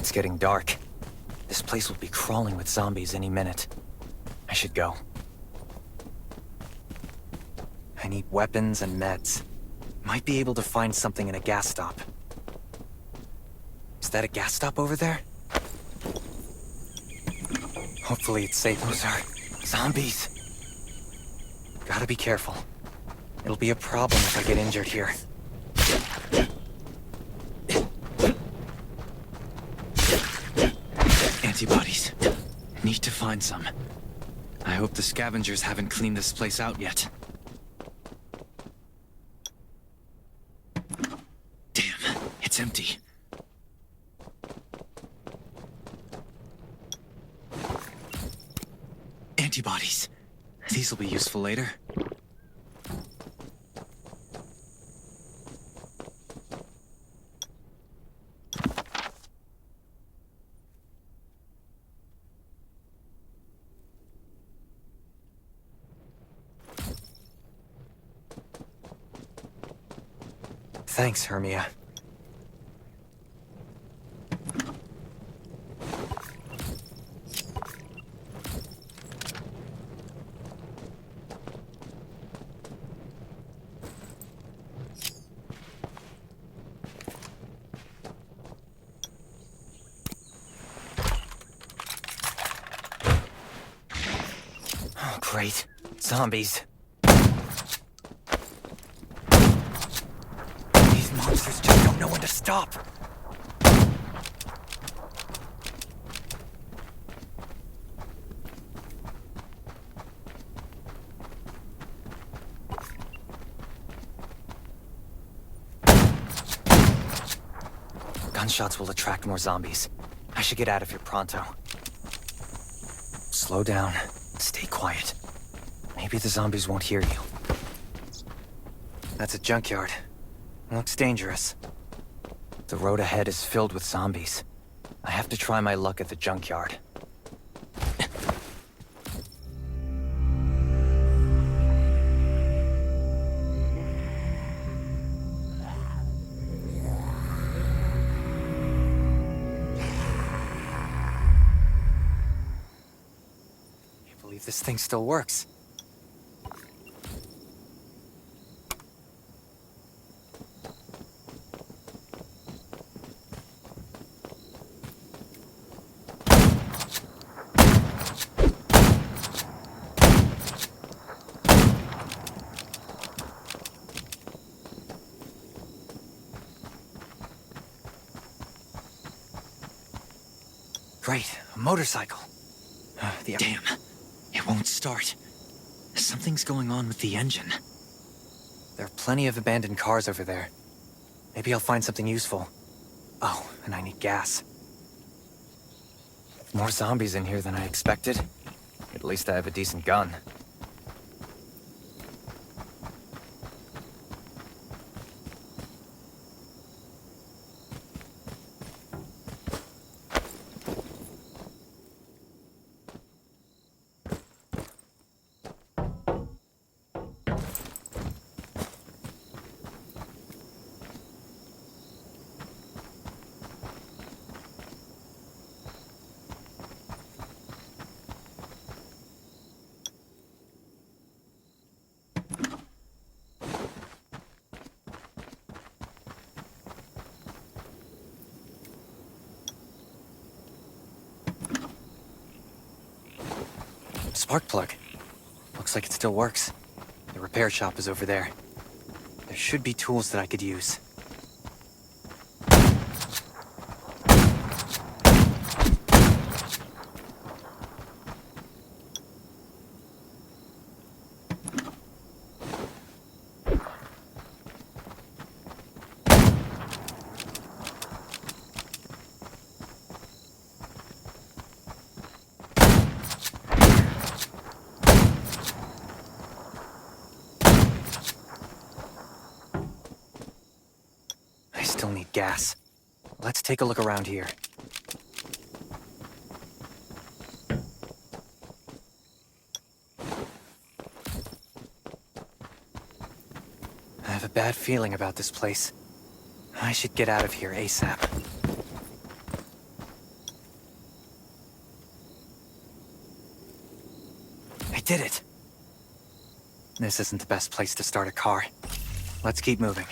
It's getting dark. This place will be crawling with zombies any minute. I should go. I need weapons and meds. Might be able to find something in a gas stop. Is that a gas stop over there? Hopefully it's safe. Those are zombies. Gotta be careful. It'll be a problem if I get injured here. Antibodies. Need to find some. I hope the scavengers haven't cleaned this place out yet. Damn, it's empty. Antibodies. These will be useful later. Thanks, Hermia. Oh, great. Zombies. Monsters just don't know when to stop. Gunshots will attract more zombies. I should get out of here pronto. Slow down. Stay quiet. Maybe the zombies won't hear you. That's a junkyard. Looks dangerous. The road ahead is filled with zombies. I have to try my luck at the junkyard. Can't believe this thing still works. Great, a motorcycle. Damn, it won't start. Something's going on with the engine. There are plenty of abandoned cars over there. Maybe I'll find something useful. Oh, and I need gas. More zombies in here than I expected. At least I have a decent gun. Spark plug. Looks like it still works. The repair shop is over there. There should be tools that I could use. Still need gas. Let's take a look around here. I have a bad feeling about this place. I should get out of here ASAP. did it. This isn't the best place to start a car. Let's keep moving.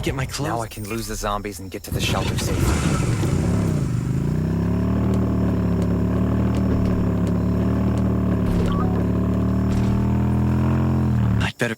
Get my clothes. Now I can lose the zombies and get to the shelter safely. I'd better...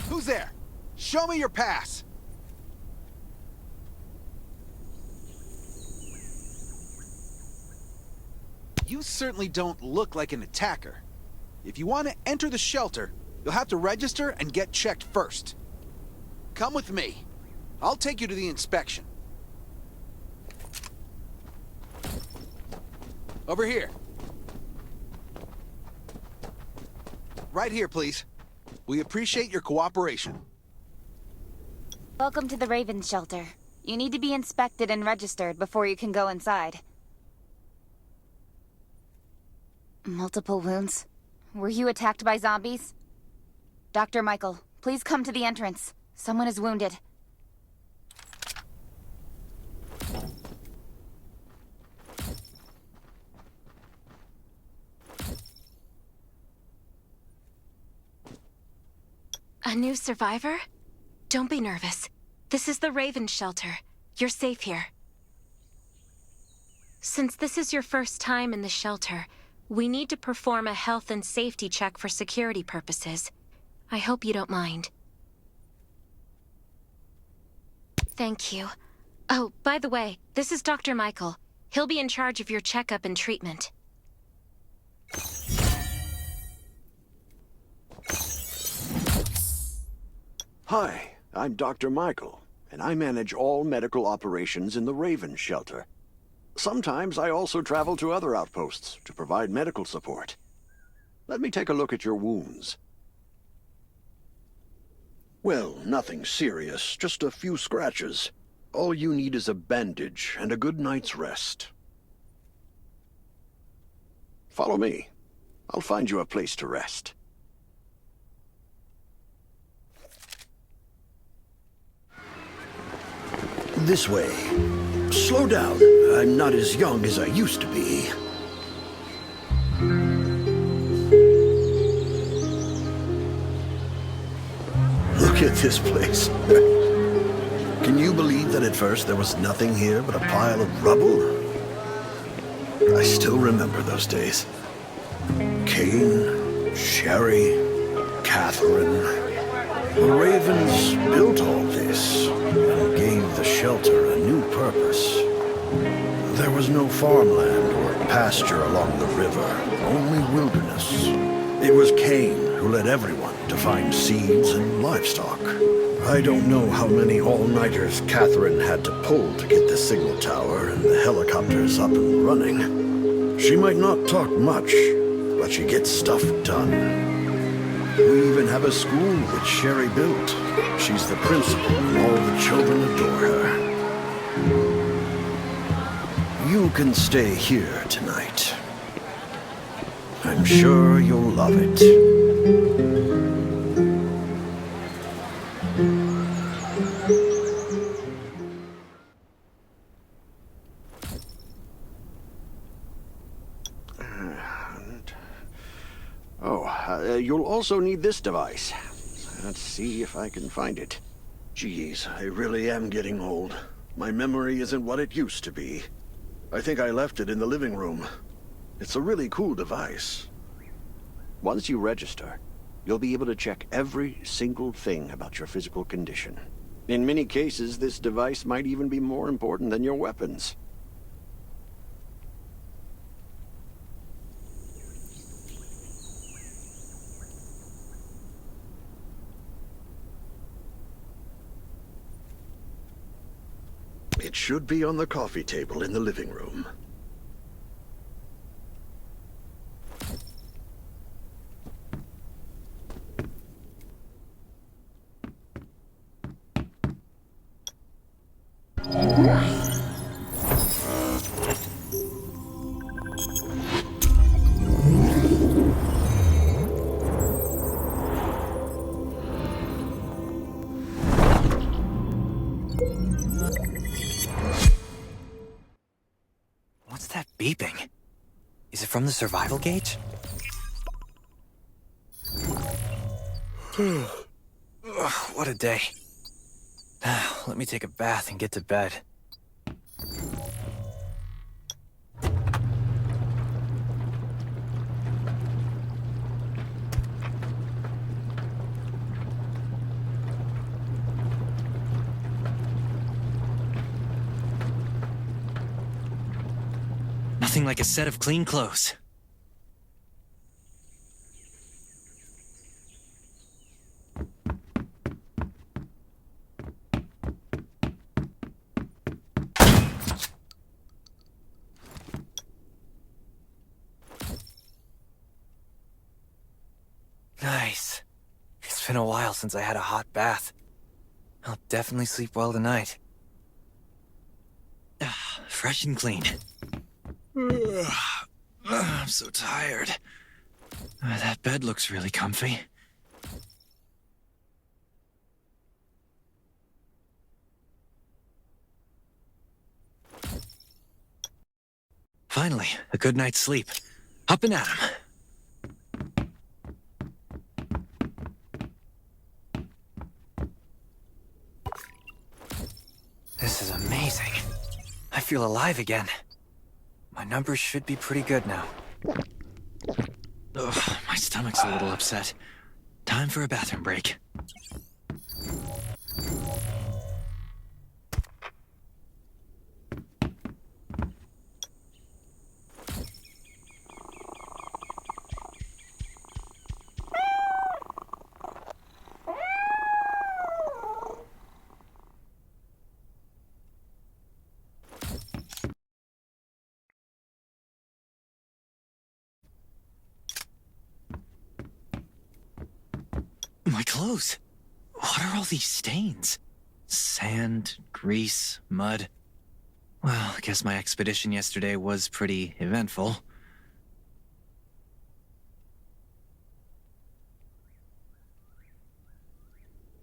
Who's there? Show me your pass! You certainly don't look like an attacker. If you want to enter the shelter, you'll have to register and get checked first. Come with me. I'll take you to the inspection. Over here. Right here, please. We appreciate your cooperation. Welcome to the Raven Shelter. You need to be inspected and registered before you can go inside. Multiple wounds? Were you attacked by zombies? Dr. Michael, please come to the entrance. Someone is wounded. A new survivor? Don't be nervous. This is the Raven Shelter. You're safe here. Since this is your first time in the shelter, we need to perform a health and safety check for security purposes. I hope you don't mind. Thank you. Oh, by the way, this is Dr. Michael. He'll be in charge of your checkup and treatment. Hi, I'm Dr. Michael, and I manage all medical operations in the Raven Shelter. Sometimes I also travel to other outposts to provide medical support. Let me take a look at your wounds. Well, nothing serious, just a few scratches. All you need is a bandage and a good night's rest. Follow me. I'll find you a place to rest. This way. Slow down. I'm not as young as I used to be. Look at this place. Can you believe that at first there was nothing here but a pile of rubble? I still remember those days. Kane, Sherry, Catherine. The Ravens built all this and gave the shelter a new purpose. There was no farmland or pasture along the river, only wilderness. It was Kane who led everyone to find seeds and livestock. I don't know how many all-nighters Catherine had to pull to get the signal tower and the helicopters up and running. She might not talk much, but she gets stuff done. We even have a school which Sherry built. She's the principal, and all the children adore her. You You can stay here tonight. I'm sure you'll love it. You'll also need this device. Let's see if I can find it. Geez, I really am getting old. My memory isn't what it used to be. I think I left it in the living room. It's a really cool device. Once you register, you'll be able to check every single thing about your physical condition. In many cases, this device might even be more important than your weapons. It should be on the coffee table in the living room. What's that beeping? Is it from the survival gauge? Ugh, what a day. Let me take a bath and get to bed. Nothing like a set of clean clothes. Nice. It's been a while since I had a hot bath. I'll definitely sleep well tonight. Fresh and clean. I'm so tired. That bed looks really comfy. Finally, a good night's sleep. Up and at 'em. This is amazing. I feel alive again. My numbers should be pretty good now. Ugh, my stomach's a little upset. Time for a bathroom break. My clothes. What are all these stains? Sand, grease, mud. Well, I guess my expedition yesterday was pretty eventful.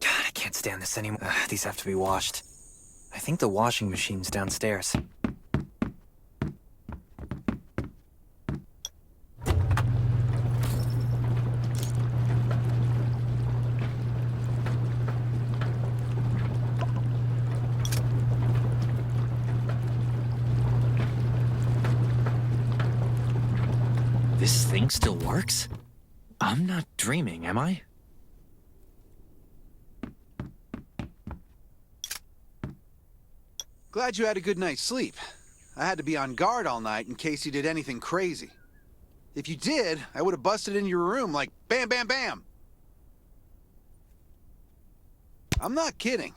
God, I can't stand this anymore. These have to be washed. I think the washing machine's downstairs. This thing still works? I'm not dreaming, am I? Glad you had a good night's sleep. I had to be on guard all night in case you did anything crazy. If you did, I would have busted into your room like bam, bam, bam. I'm not kidding.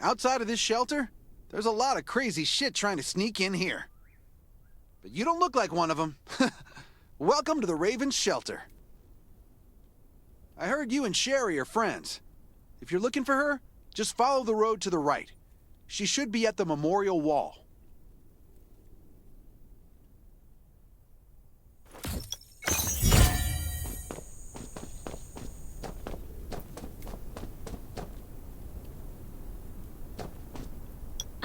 Outside of this shelter, there's a lot of crazy shit trying to sneak in here. But you don't look like one of them. Welcome to the Raven's shelter. I heard you and Sherry are friends. If you're looking for her, just follow the road to the right. She should be at the memorial wall.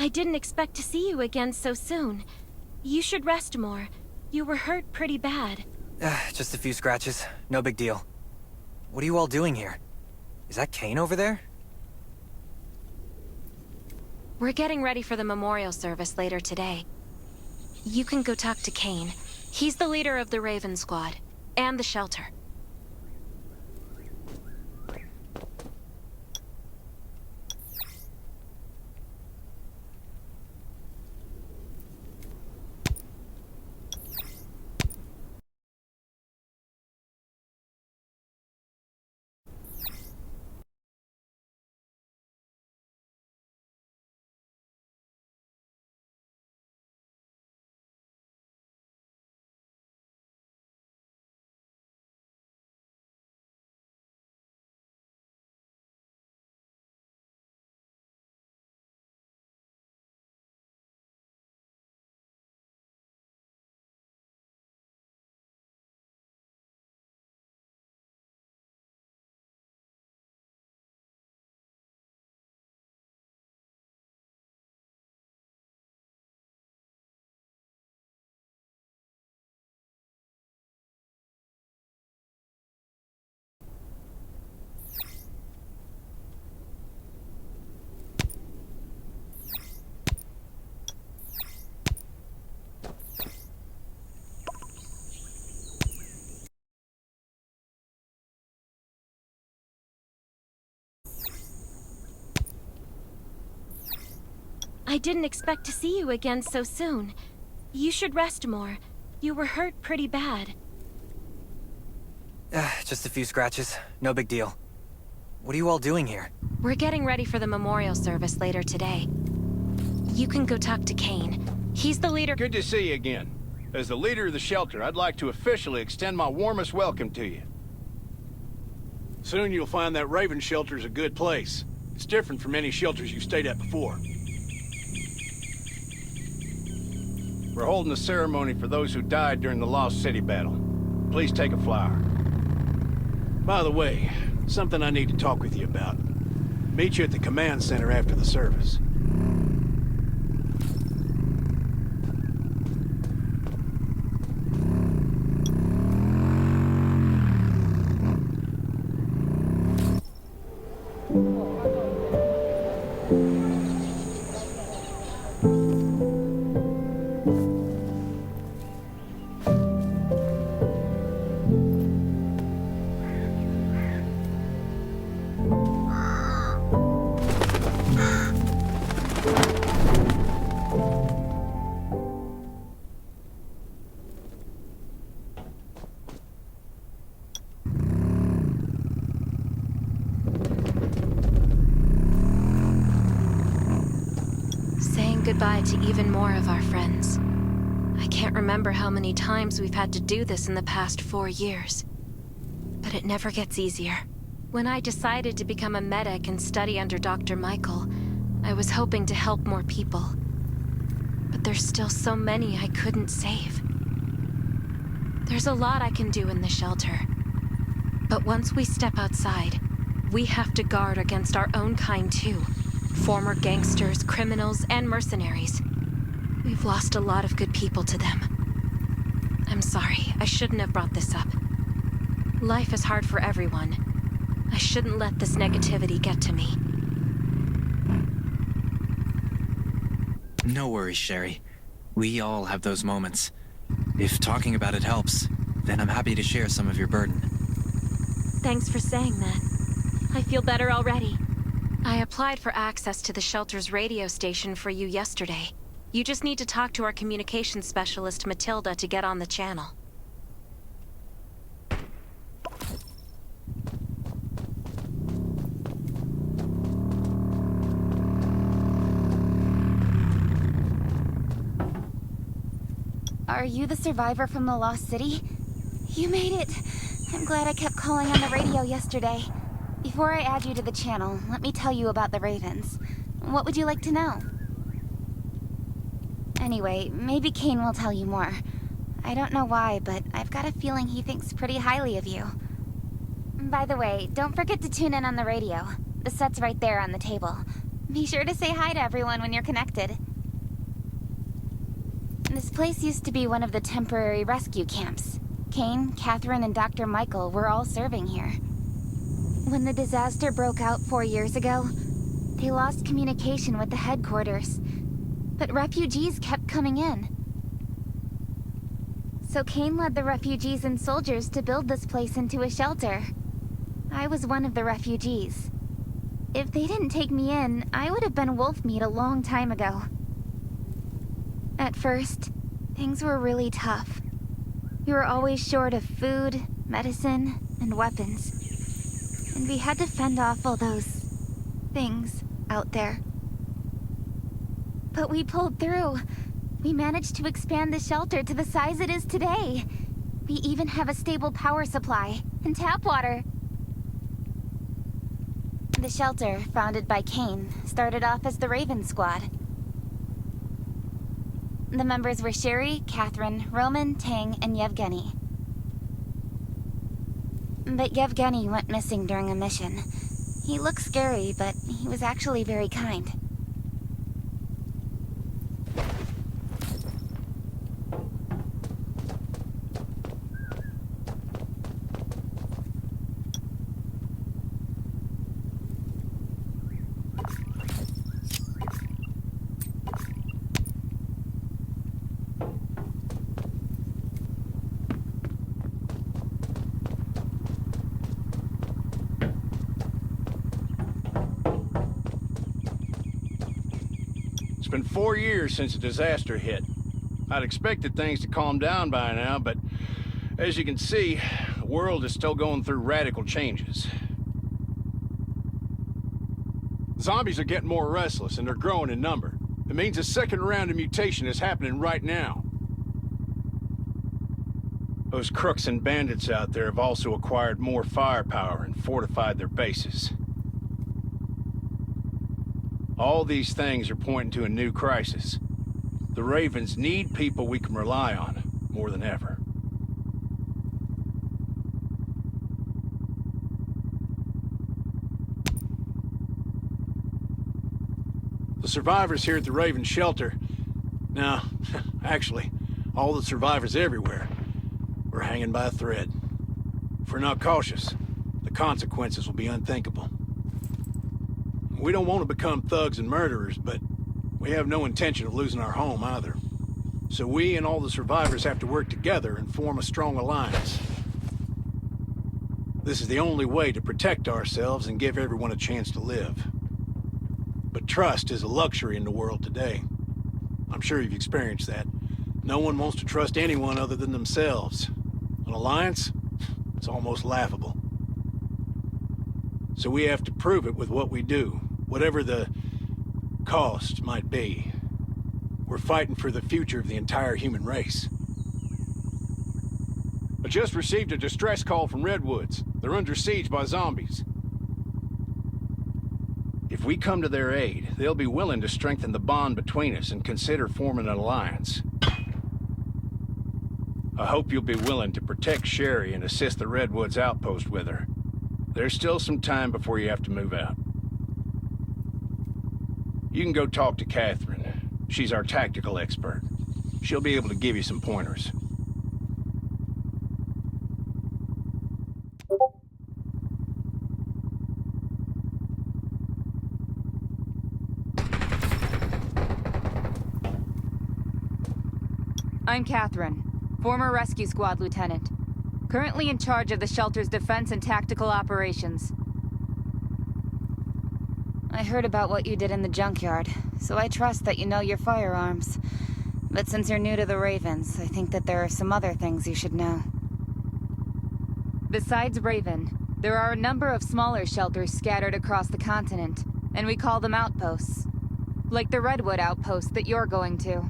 I didn't expect to see you again so soon. You should rest more. You were hurt pretty bad. Just a few scratches. No big deal. What are you all doing here? Is that Kane over there? We're getting ready for the memorial service later today. You can go talk to Kane. He's the leader of the Raven Squad, and the shelter. I didn't expect to see you again so soon. You should rest more. You were hurt pretty bad. Just a few scratches. No big deal. What are you all doing here? We're getting ready for the memorial service later today. You can go talk to Kane. He's the leader. Good to see you again. As the leader of the shelter, I'd like to officially extend my warmest welcome to you. Soon you'll find that Raven shelter's a good place. It's different from any shelters you've stayed at before. We're holding a ceremony for those who died during the Lost City battle. Please take a flower. By the way, something I need to talk with you about. Meet you at the command center after the service. Goodbye to even more of our friends. I can't remember how many times we've had to do this in the past 4 years. But it never gets easier. When I decided to become a medic and study under Dr. Michael, I was hoping to help more people. But there's still so many I couldn't save. There's a lot I can do in the shelter. But once we step outside, we have to guard against our own kind too. Former gangsters, criminals, and mercenaries. We've lost a lot of good people to them. I'm sorry, I shouldn't have brought this up. Life is hard for everyone. I shouldn't let this negativity get to me. No worries, Sherry. We all have those moments. If talking about it helps, then I'm happy to share some of your burden. Thanks for saying that. I feel better already. I applied for access to the shelter's radio station for you yesterday. You just need to talk to our communications specialist, Matilda, to get on the channel. Are you the survivor from the Lost City? You made it. I'm glad I kept calling on the radio yesterday. Before I add you to the channel, let me tell you about the Ravens. What would you like to know? Anyway, maybe Kane will tell you more. I don't know why, but I've got a feeling he thinks pretty highly of you. By the way, don't forget to tune in on the radio. The set's right there on the table. Be sure to say hi to everyone when you're connected. This place used to be one of the temporary rescue camps. Kane, Catherine, and Dr. Michael were all serving here. When the disaster broke out 4 years ago, they lost communication with the headquarters. But refugees kept coming in. So Kane led the refugees and soldiers to build this place into a shelter. I was one of the refugees. If they didn't take me in, I would have been wolf meat a long time ago. At first, things were really tough. We were always short of food, medicine, and weapons. And we had to fend off all those things out there. But we pulled through. We managed to expand the shelter to the size it is today. We even have a stable power supply and tap water. The shelter, founded by Kane, started off as the Raven Squad. The members were Sherry, Catherine, Roman, Tang, and Yevgeny. But Yevgeny went missing during a mission. He looked scary, but he was actually very kind. It's been 4 years since the disaster hit. I'd expected things to calm down by now, but as you can see, the world is still going through radical changes. Zombies are getting more restless, and they're growing in number. It means a second round of mutation is happening right now. Those crooks and bandits out there have also acquired more firepower and fortified their bases. All these things are pointing to a new crisis. The Ravens need people we can rely on, more than ever. The survivors here at the Raven shelter... No, actually, all the survivors everywhere. We're hanging by a thread. If we're not cautious, the consequences will be unthinkable. We don't want to become thugs and murderers, but we have no intention of losing our home either. So we and all the survivors have to work together and form a strong alliance. This is the only way to protect ourselves and give everyone a chance to live. But trust is a luxury in the world today. I'm sure you've experienced that. No one wants to trust anyone other than themselves. An alliance? It's almost laughable. So we have to prove it with what we do, whatever the cost might be. We're fighting for the future of the entire human race. I just received a distress call from Redwoods. They're under siege by zombies. If we come to their aid, they'll be willing to strengthen the bond between us and consider forming an alliance. I hope you'll be willing to protect Sherry and assist the Redwoods outpost with her. There's still some time before you have to move out. You can go talk to Catherine. She's our tactical expert. She'll be able to give you some pointers. I'm Catherine, former rescue squad lieutenant. Currently in charge of the shelter's defense and tactical operations. I heard about what you did in the junkyard, so I trust that you know your firearms. But since you're new to the Ravens, I think that there are some other things you should know. Besides Raven, there are a number of smaller shelters scattered across the continent, and we call them outposts. Like the Redwood outpost that you're going to.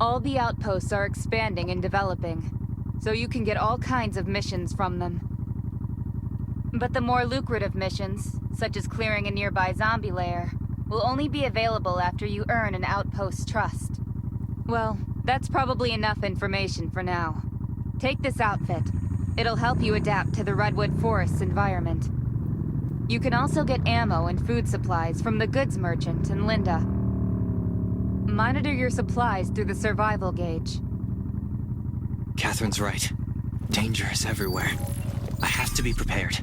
All the outposts are expanding and developing, so you can get all kinds of missions from them. But the more lucrative missions, such as clearing a nearby zombie lair, will only be available after you earn an outpost's trust. Well, that's probably enough information for now. Take this outfit. It'll help you adapt to the Redwood Forest's environment. You can also get ammo and food supplies from the goods merchant in Linda. Monitor your supplies through the survival gauge. Catherine's right. Danger is everywhere. I have to be prepared.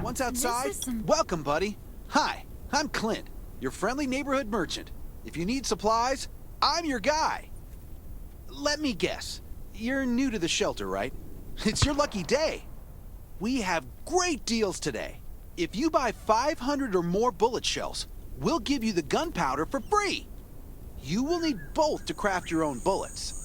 Once outside, welcome, buddy. Hi, I'm Clint, your friendly neighborhood merchant. If you need supplies, I'm your guy. Let me guess, you're new to the shelter, right? It's your lucky day. We have great deals today. If you buy 500 or more bullet shells, we'll give you the gunpowder for free. You will need both to craft your own bullets.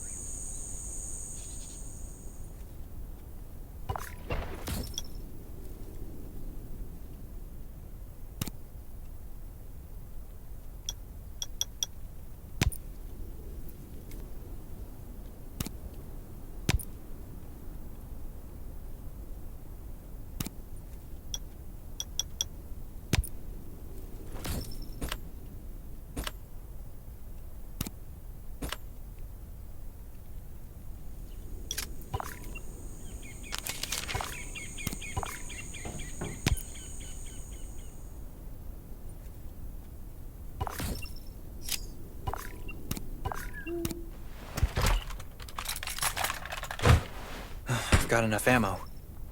Got enough ammo.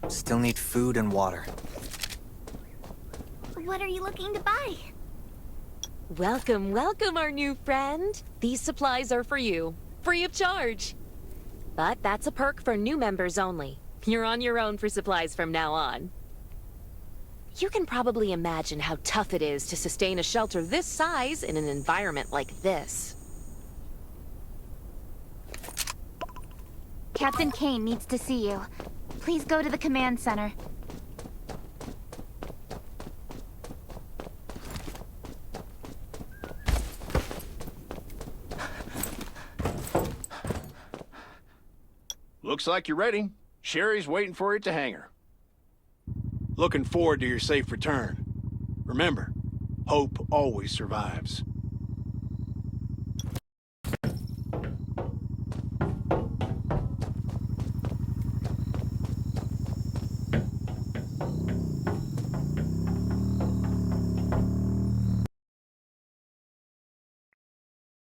Still need food and water. What are you looking to buy? Welcome, welcome, our new friend. These supplies are for you, free of charge. But that's a perk for new members only. You're on your own for supplies from now on. You can probably imagine how tough it is to sustain a shelter this size in an environment like this. Captain Kane needs to see you. Please go to the command center. Looks like you're ready. Sherry's waiting for you at the hangar. Looking forward to your safe return. Remember, hope always survives.